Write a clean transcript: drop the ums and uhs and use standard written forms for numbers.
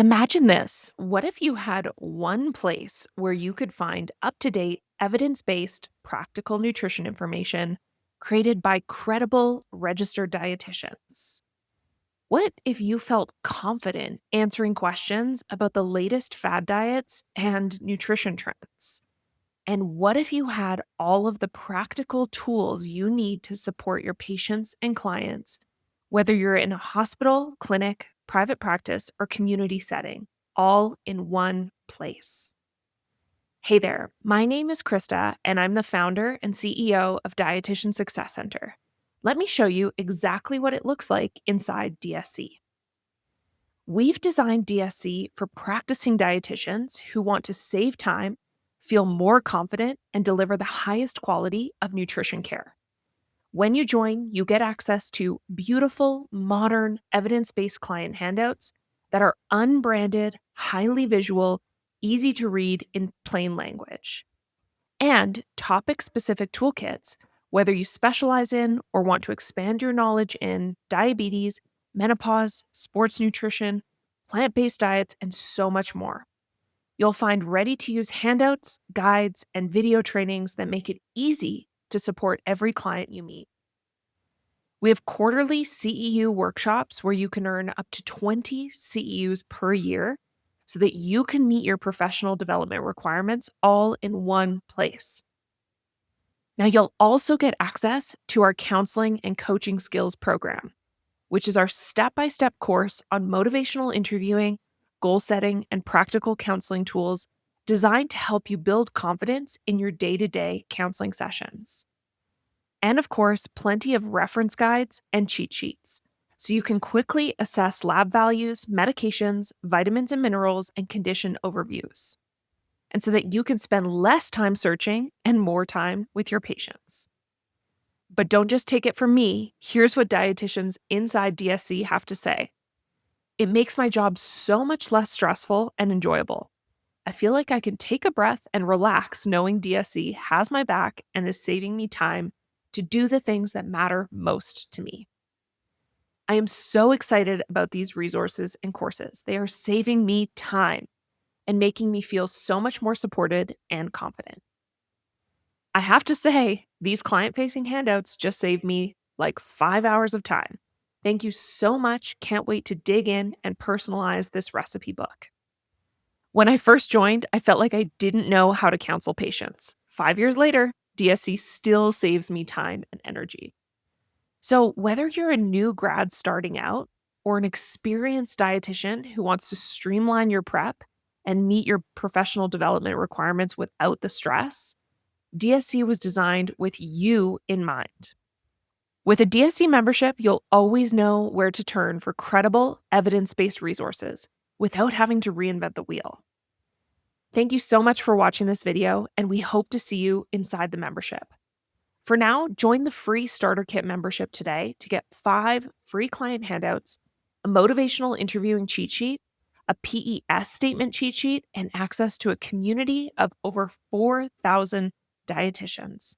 Imagine this. What if you had one place where you could find up to date, evidence based, practical nutrition information created by credible, registered dietitians? What if you felt confident answering questions about the latest fad diets and nutrition trends? And what if you had all of the practical tools you need to support your patients and clients, whether you're in a hospital, clinic, private practice, or community setting, all in one place? Hey there, my name is Krista, and I'm the founder and CEO of Dietitian Success Center. Let me show you exactly what it looks like inside DSC. We've designed DSC for practicing dietitians who want to save time, feel more confident, and deliver the highest quality of nutrition care. When you join, you get access to beautiful, modern, evidence based client handouts that are unbranded, highly visual, easy to read in plain language, and topic specific toolkits, whether you specialize in or want to expand your knowledge in diabetes, menopause, sports nutrition, plant based diets, and so much more. You'll find ready to use handouts, guides, and video trainings that make it easy to support every client you meet. We have quarterly CEU workshops where you can earn up to 20 CEUs per year so that you can meet your professional development requirements all in one place. Now, you'll also get access to our counseling and coaching skills program, which is our step-by-step course on motivational interviewing, goal setting, and practical counseling tools designed to help you build confidence in your day-to-day counseling sessions. And of course, plenty of reference guides and cheat sheets, so you can quickly assess lab values, medications, vitamins and minerals, and condition overviews, and so that you can spend less time searching and more time with your patients. But don't just take it from me. Here's what dietitians inside DSC have to say. It makes my job so much less stressful and enjoyable. I feel like I can take a breath and relax knowing DSC has my back and is saving me time to do the things that matter most to me. I am so excited about these resources and courses. They are saving me time and making me feel so much more supported and confident. I have to say, these client-facing handouts just saved me like 5 hours of time. Thank you so much. Can't wait to dig in and personalize this recipe book. When I first joined, I felt like I didn't know how to counsel patients. 5 years later, DSC still saves me time and energy. So whether you're a new grad starting out or an experienced dietitian who wants to streamline your prep and meet your professional development requirements without the stress, DSC was designed with you in mind. With a DSC membership, you'll always know where to turn for credible, evidence-based resources without having to reinvent the wheel. Thank you so much for watching this video, and we hope to see you inside the membership. For now, join the free starter kit membership today to get 5 free client handouts, a motivational interviewing cheat sheet, a PES statement cheat sheet, and access to a community of over 4,000 dietitians.